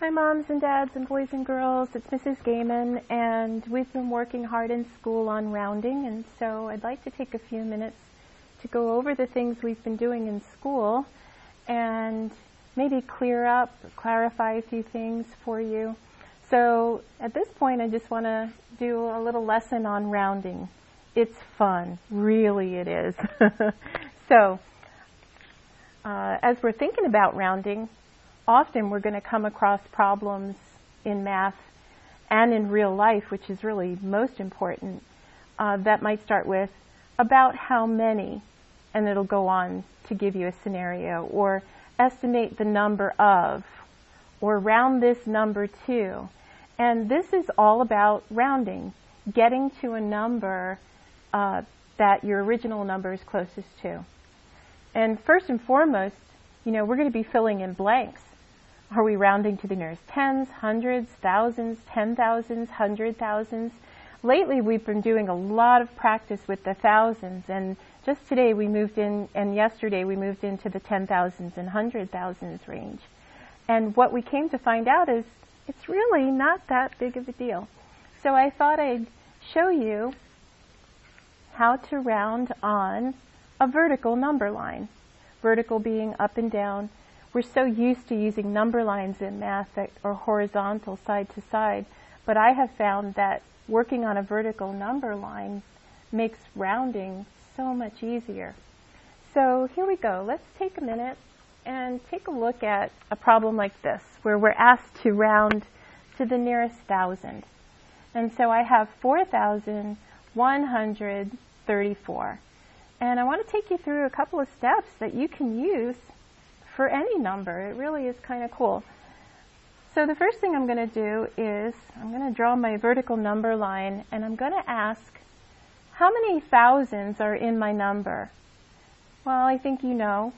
Hi moms and dads and boys and girls, it's Mrs. Gaiman, and we've been working hard in school on rounding, and so I'd like to take a few minutes to go over the things we've been doing in school and maybe clarify a few things for you. So at this point I just want to do a little lesson on rounding. It's fun, really it is. So as we're thinking about rounding, often we're going to come across problems in math and in real life, which is really most important, that might start with about how many, and it'll go on to give you a scenario, or estimate the number of, or round this number to. And this is all about rounding, getting to a number that your original number is closest to. And first and foremost, we're going to be filling in blanks. Are we rounding to the nearest tens, hundreds, thousands, 10,000s, 100,000s? Lately we've been doing a lot of practice with the thousands, and just today we moved in, and yesterday we moved into the 10,000s and 100,000s range. And what we came to find out is it's really not that big of a deal. So I thought I'd show you how to round on a vertical number line. Vertical being up and down. We're so used to using number lines in math that are horizontal side to side, but I have found that working on a vertical number line makes rounding so much easier. So here we go. Let's take a minute and take a look at a problem like this, where we're asked to round to the nearest thousand. And so I have 4,134. And I want to take you through a couple of steps that you can use for any number. It really is kind of cool. So the first thing I'm going to do is I'm going to draw my vertical number line, and I'm going to ask, how many thousands are in my number? Well, I think you know.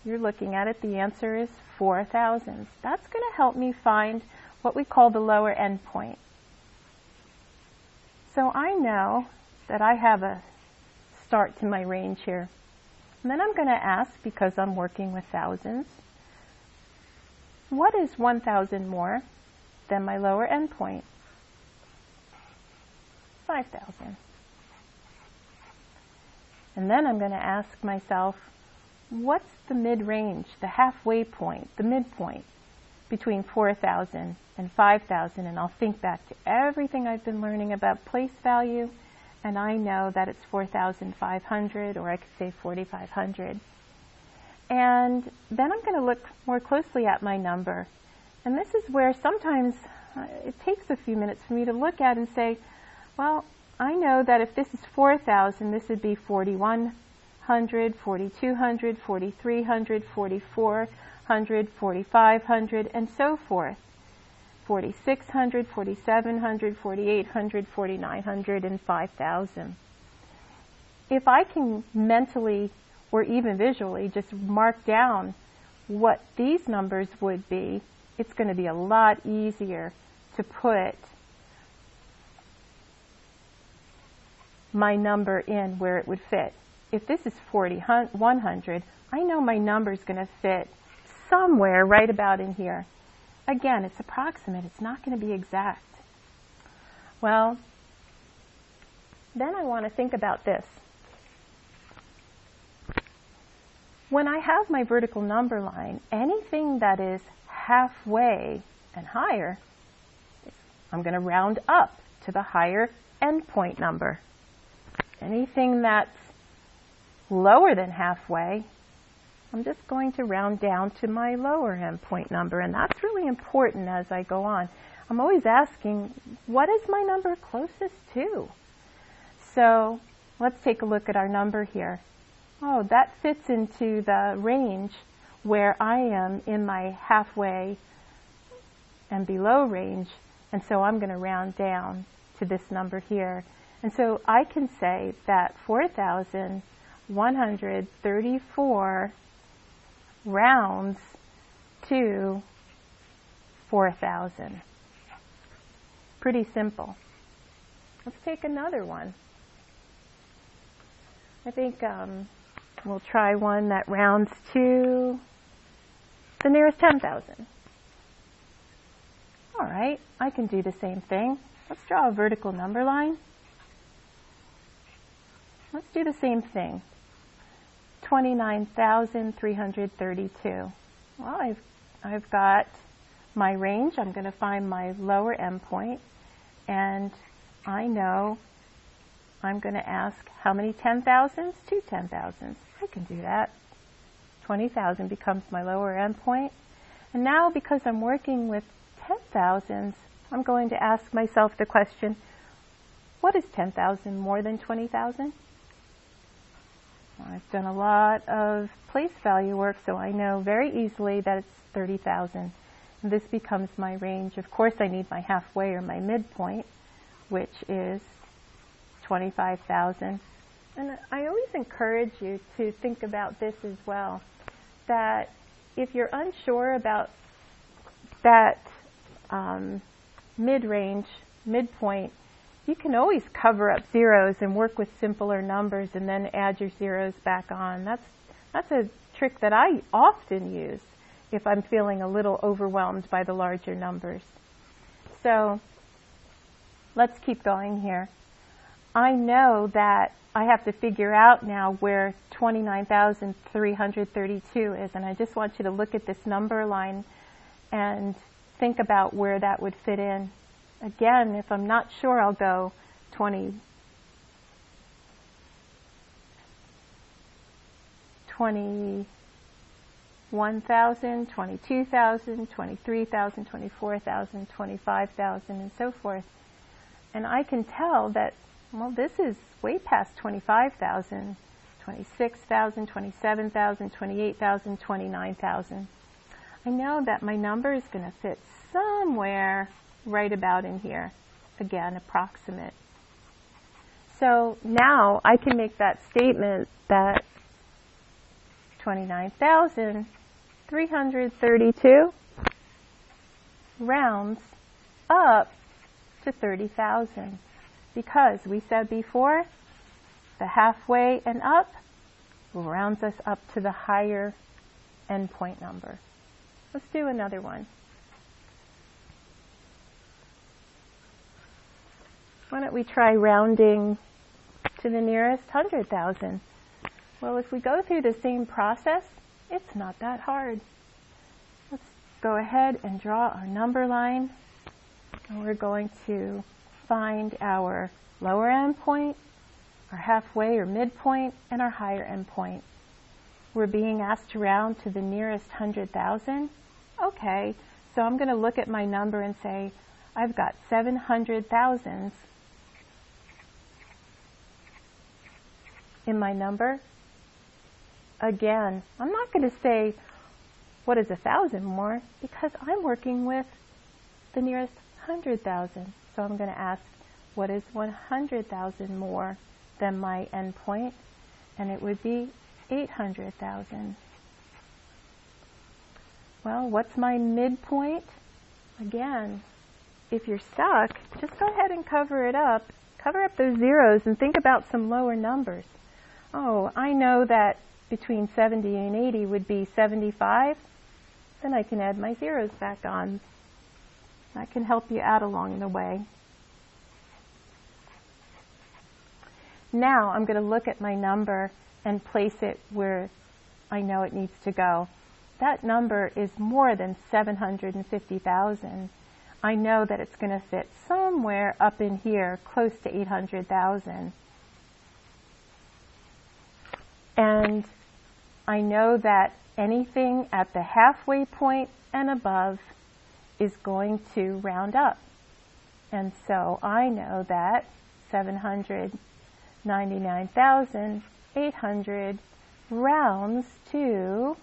You're looking at it. The answer is 4 thousands. That's going to help me find what we call the lower end point. So I know that I have a start to my range here. And then I'm going to ask, because I'm working with thousands, what is 1,000 more than my lower end point? 5,000. And then I'm going to ask myself, what's the mid-range, the halfway point, the midpoint between 4,000 and 5,000? And I'll think back to everything I've been learning about place value, and I know that it's 4,500, or I could say 4,500. And then I'm going to look more closely at my number. And this is where sometimes it takes a few minutes for me to look at and say, well, I know that if this is 4,000, this would be 4,100, 4,200, 4,300, 4,400, 4,500, and so forth. 4,600, 4,700, 4,800, 4,900, and 5,000. If I can mentally or even visually just mark down what these numbers would be, it's going to be a lot easier to put my number in where it would fit. If this is 4,100, I know my number is going to fit somewhere right about in here. Again, it's approximate. It's not going to be exact. Well, then I want to think about this. When I have my vertical number line, anything that is halfway and higher, I'm going to round up to the higher endpoint number. Anything that's lower than halfway, I'm just going to round down to my lower endpoint number, and that's really important as I go on. I'm always asking, what is my number closest to? So let's take a look at our number here. Oh, that fits into the range where I am in my halfway and below range, and so I'm going to round down to this number here. And so I can say that 4,134 rounds to 4,000. Pretty simple. Let's take another one. I think we'll try one that rounds to the nearest 10,000. right, I can do the same thing. Let's draw a vertical number line. Let's do the same thing. 29,332. Well, I've got my range. I'm going to find my lower endpoint, and I know I'm going to ask how many 10,000s? 2 10,000s. I can do that. 20,000 becomes my lower endpoint. And now, because I'm working with 10,000s, I'm going to ask myself the question, what is 10,000 more than 20,000? I've done a lot of place value work, so I know very easily that it's 30,000. And this becomes my range. Of course, I need my halfway or my midpoint, which is 25,000. And I always encourage you to think about this as well, that if you're unsure about that mid-range, midpoint, you can always cover up zeros and work with simpler numbers and then add your zeros back on. That's a trick that I often use if I'm feeling a little overwhelmed by the larger numbers. So let's keep going here. I know that I have to figure out now where 29,332 is, and I just want you to look at this number line and think about where that would fit in. Again, if I'm not sure, I'll go 21,000, 22,000, 23,000, 24,000, 25,000, and so forth. And I can tell that, well, this is way past 25,000, 26,000, 27,000, 28,000, 29,000. I know that my number is going to fit somewhere right about in here. Again, approximate. So now I can make that statement that 29,332 rounds up to 30,000. Because we said before, the halfway and up rounds us up to the higher endpoint number. Let's do another one. Why don't we try rounding to the nearest 100,000? Well, if we go through the same process, it's not that hard. Let's go ahead and draw our number line. And we're going to find our lower endpoint, our halfway or midpoint, and our higher endpoint. We're being asked to round to the nearest 100,000. Okay, so I'm going to look at my number and say, I've got 700,000s in my number. Again, I'm not going to say, what is 1,000 more? Because I'm working with the nearest 100,000. So I'm going to ask, what is 100,000 more than my endpoint? And it would be 800,000. Well, what's my midpoint? Again, if you're stuck, just go ahead and cover it up. Cover up those zeros and think about some lower numbers. Oh, I know that between 70 and 80 would be 75. Then I can add my zeros back on. That can help you out along the way. Now I'm going to look at my number and place it where I know it needs to go. That number is more than 750,000. I know that it's going to fit somewhere up in here, close to 800,000. And I know that anything at the halfway point and above is going to round up. And so I know that 799,800 rounds to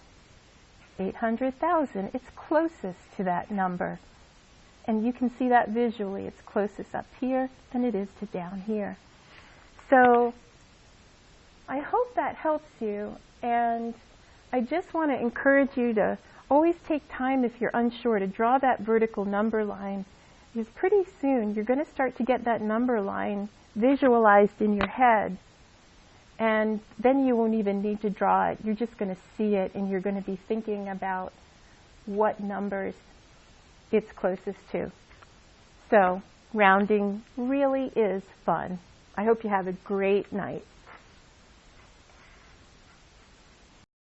800,000. It's closest to that number. And you can see that visually. It's closest up here than it is to down here. So I hope that helps you. And I just want to encourage you to always take time, if you're unsure, to draw that vertical number line. Because pretty soon you're going to start to get that number line visualized in your head. And then you won't even need to draw it. You're just going to see it, and you're going to be thinking about what numbers it's closest to. So rounding really is fun. I hope you have a great night.